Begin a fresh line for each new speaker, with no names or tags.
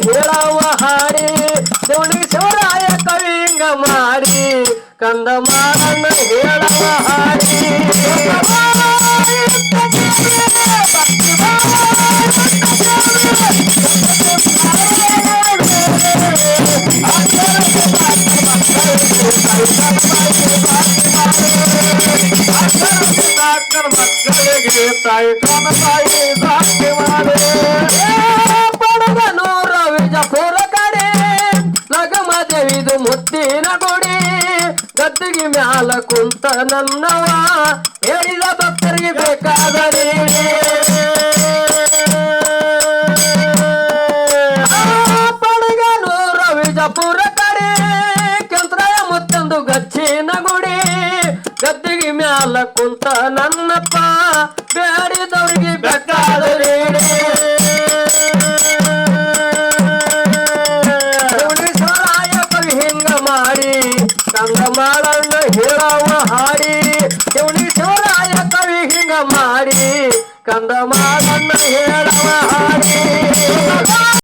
ಹೇಳವ ಹಾಡಿ ಶಿವನಿ ಶಿವರಾಯ ಕವಿ ಹಿಂಗ ಮಾಡಿ ಕಂದ ಮಾರಣ್ಣ ಹೇಳವ ಹಾಡಿ ಮಕ್ಕಳಿಗೆ ತಾಯಿ ಕನ ತಾಯಿ ಸಾಕ್ಷಿ ಮಾಡಿ ಪಡಗನೂರ ವಿಜಪುರ ಕಡೆ ಲಗಮ ದೇವಿದು ಮುತ್ತಿನ ಗುಡಿ ಗದ್ದಿಗೆ ಮ್ಯಾಲ ಕುಂತ ನನ್ನವ ಹೇಳಿದ ಭಕ್ತರಿಗೆ ಬೇಕಾದರೆ ಪಡಗನೂರ ವಿಜಪುರ ಕಡೆ ಕೆಂತ್ರಾಯ ಮುತ್ತಂದು ಗಚ್ಚಿನ ಗುಡಿ ಗದ್ದಿಗೆ ಮ್ಯಾಲ ಕುಂತ ನನ್ನಪ್ಪ ಬೇಡಿದವ್ರಿಗೆ ಬೇಕಾದರೆ ಶಿವರಾಯ ಕವಿ ಹಿಂಗ ಮಾಡಿ ಕಂದ ಮಾರಣ್ಣ ಹೇಳವ ಹಾಡಿ ಶಿವನಿ ಶಿವರಾಯ ಕವಿ ಹಿಂಗ ಮಾಡಿ ಕಂದ ಮಾರಣ್ಣ ಹೇಳವ ಹಾಡಿ